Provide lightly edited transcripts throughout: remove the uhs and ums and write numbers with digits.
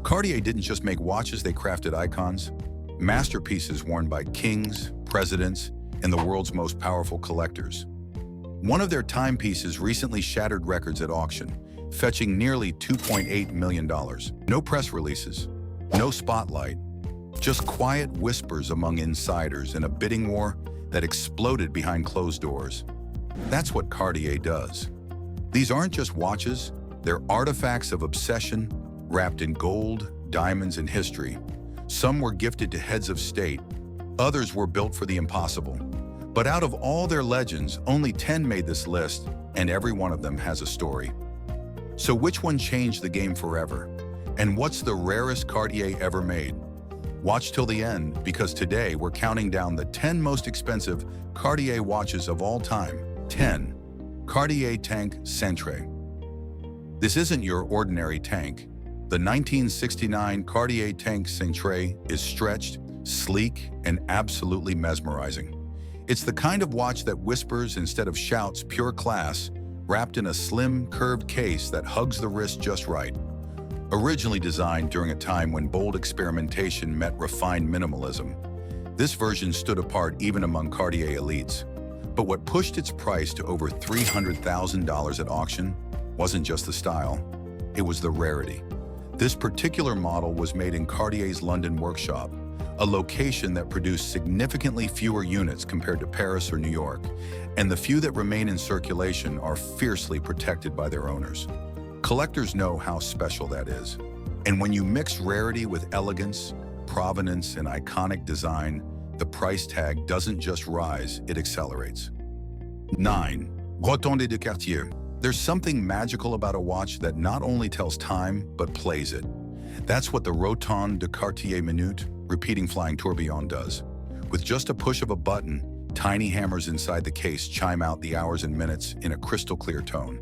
Cartier didn't just make watches, they crafted icons, masterpieces worn by kings, presidents, and the world's most powerful collectors. One of their timepieces recently shattered records at auction, fetching nearly $2.8 million. No press releases, no spotlight, just quiet whispers among insiders in a bidding war that exploded behind closed doors. That's what Cartier does. These aren't just watches, they're artifacts of obsession wrapped in gold, diamonds, and history. Some were gifted to heads of state, others were built for the impossible. But out of all their legends, only 10 made this list, and every one of them has a story. So which one changed the game forever? And what's the rarest Cartier ever made? Watch till the end, because today we're counting down the 10 most expensive Cartier watches of all time. 10. Cartier Tank Centre. This isn't your ordinary tank. The 1969 Cartier Tank Centre is stretched, sleek, and absolutely mesmerizing. It's the kind of watch that whispers instead of shouts pure class, wrapped in a slim, curved case that hugs the wrist just right. Originally designed during a time when bold experimentation met refined minimalism, this version stood apart even among Cartier elites. But what pushed its price to over $300,000 at auction wasn't just the style, it was the rarity. This particular model was made in Cartier's London workshop, a location that produced significantly fewer units compared to Paris or New York, and the few that remain in circulation are fiercely protected by their owners. Collectors know how special that is. And when you mix rarity with elegance, provenance, and iconic design, the price tag doesn't just rise, it accelerates. 9. Roton Decartier. There's something magical about a watch that not only tells time, but plays it. That's what the Roton Decartier minute, repeating flying tourbillon does. With just a push of a button, tiny hammers inside the case chime out the hours and minutes in a crystal clear tone.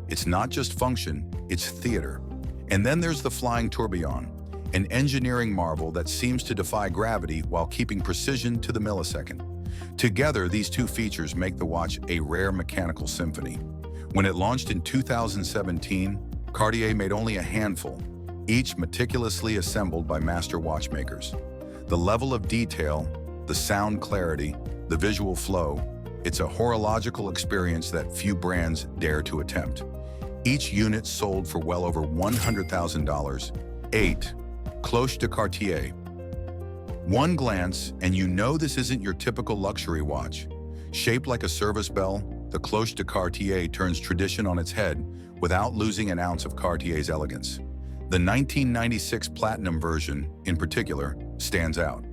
It's not just function, it's theater. And then there's the flying tourbillon, an engineering marvel that seems to defy gravity while keeping precision to the millisecond. Together, these two features make the watch a rare mechanical symphony. When it launched in 2017, Cartier made only a handful, each meticulously assembled by master watchmakers. The level of detail, the sound clarity, the visual flow, it's a horological experience that few brands dare to attempt. Each unit sold for well over $100,000. 8. Cloche de Cartier. One glance, and you know this isn't your typical luxury watch. Shaped like a service bell, the Cloche de Cartier turns tradition on its head without losing an ounce of Cartier's elegance. The 1996 Platinum version, in particular, stands out.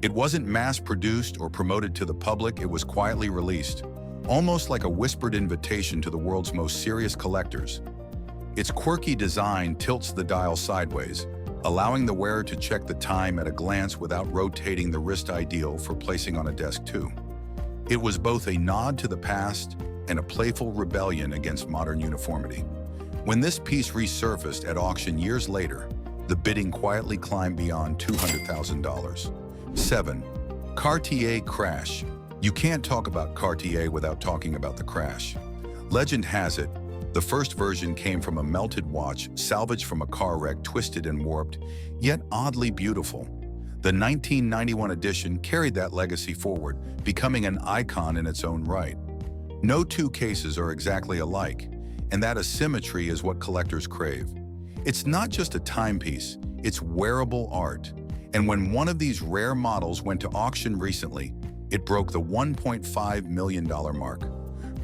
It wasn't mass-produced or promoted to the public, it was quietly released, almost like a whispered invitation to the world's most serious collectors. Its quirky design tilts the dial sideways, allowing the wearer to check the time at a glance without rotating the wrist, ideal for placing on a desk too. It was both a nod to the past and a playful rebellion against modern uniformity. When this piece resurfaced at auction years later, the bidding quietly climbed beyond $200,000. 7. Cartier Crash. You can't talk about Cartier without talking about the Crash. Legend has it, the first version came from a melted watch salvaged from a car wreck, twisted and warped, yet oddly beautiful. The 1991 edition carried that legacy forward, becoming an icon in its own right. No two cases are exactly alike, and that asymmetry is what collectors crave. It's not just a timepiece, it's wearable art. And when one of these rare models went to auction recently, it broke the $1.5 million mark.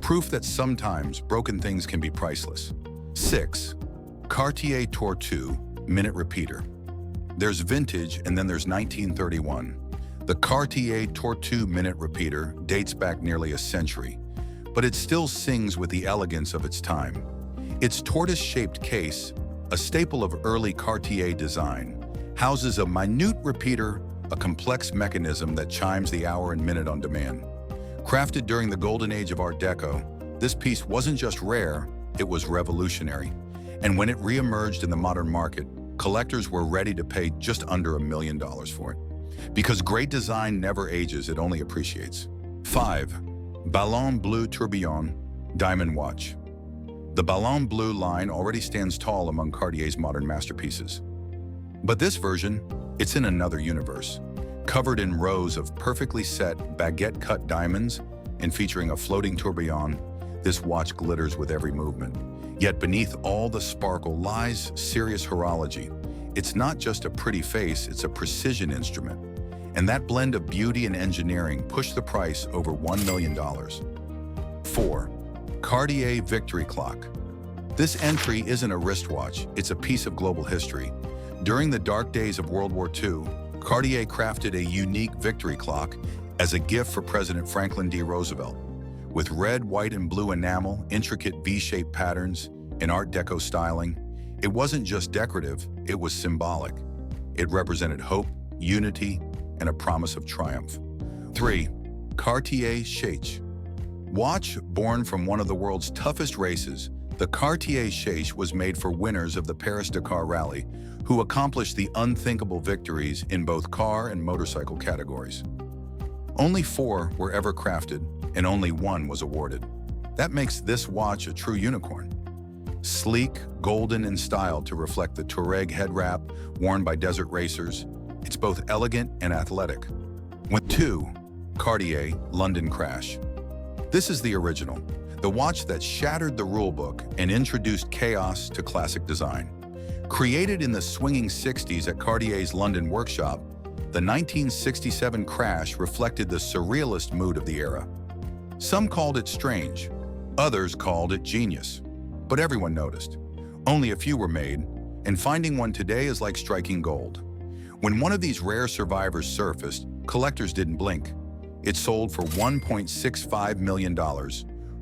Proof that sometimes broken things can be priceless. 6. Cartier Tortue Minute Repeater. There's vintage and then there's 1931. The Cartier Tortue Minute Repeater dates back nearly a century, but it still sings with the elegance of its time. Its tortoise-shaped case, a staple of early Cartier design, houses a minute repeater, a complex mechanism that chimes the hour and minute on demand. Crafted during the golden age of Art Deco, this piece wasn't just rare, it was revolutionary. And when it re-emerged in the modern market, collectors were ready to pay just under $1 million for it. Because great design never ages, it only appreciates. 5. Balon Bleu Tourbillon Diamond Watch. The Balon Bleu line already stands tall among Cartier's modern masterpieces. But this version, it's in another universe, covered in rows of perfectly set baguette-cut diamonds and featuring a floating tourbillon. This watch glitters with every movement. Yet beneath all the sparkle lies serious horology. It's not just a pretty face, it's a precision instrument. And that blend of beauty and engineering pushed the price over $1 million. 4. Cartier Victory Clock. This entry isn't a wristwatch, it's a piece of global history. During the dark days of World War II, Cartier crafted a unique victory clock as a gift for President Franklin D. Roosevelt. With red, white, and blue enamel, intricate V-shaped patterns, and Art Deco styling, it wasn't just decorative, it was symbolic. It represented hope, unity, and a promise of triumph. 3. Cartier Cheich. Watch born from one of the world's toughest races, the Cartier Cheich was made for winners of the Paris-Dakar Rally, who accomplished the unthinkable victories in both car and motorcycle categories. Only 4 were ever crafted, and only 1 was awarded. That makes this watch a true unicorn. Sleek, golden, and styled to reflect the Touareg head wrap worn by desert racers, it's both elegant and athletic. 2. Cartier London Crash. This is the original, the watch that shattered the rulebook and introduced chaos to classic design. Created in the swinging 60s at Cartier's London workshop, the 1967 Crash reflected the surrealist mood of the era. Some called it strange, others called it genius, but everyone noticed. Only a few were made, and finding one today is like striking gold. When one of these rare survivors surfaced, collectors didn't blink. It sold for $1.65 million,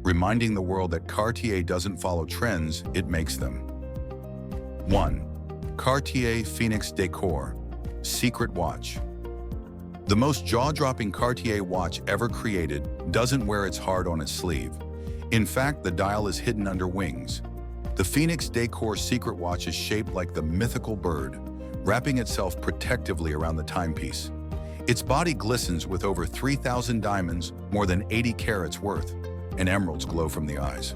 reminding the world that Cartier doesn't follow trends, it makes them. 1. Cartier Phoenix Decor Secret Watch. The most jaw-dropping Cartier watch ever created doesn't wear its heart on its sleeve. In fact, the dial is hidden under wings. The Phoenix Decor Secret Watch is shaped like the mythical bird, wrapping itself protectively around the timepiece. Its body glistens with over 3,000 diamonds, more than 80 carats worth, and emeralds glow from the eyes.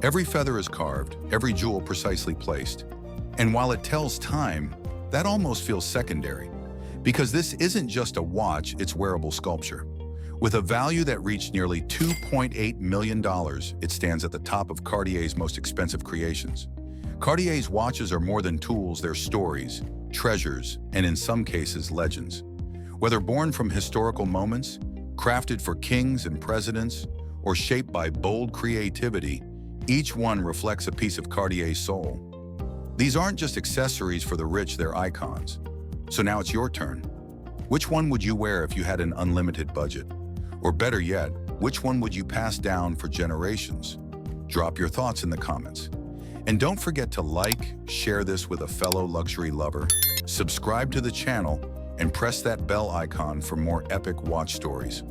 Every feather is carved, every jewel precisely placed. And while it tells time, that almost feels secondary, because this isn't just a watch, it's wearable sculpture. With a value that reached nearly $2.8 million, it stands at the top of Cartier's most expensive creations. Cartier's watches are more than tools, they're stories, treasures, and in some cases, legends. Whether born from historical moments, crafted for kings and presidents, or shaped by bold creativity, each one reflects a piece of Cartier's soul. These aren't just accessories for the rich, they're icons. So now it's your turn. Which one would you wear if you had an unlimited budget? Or better yet, which one would you pass down for generations? Drop your thoughts in the comments. And don't forget to like, share this with a fellow luxury lover, subscribe to the channel, and press that bell icon for more epic watch stories.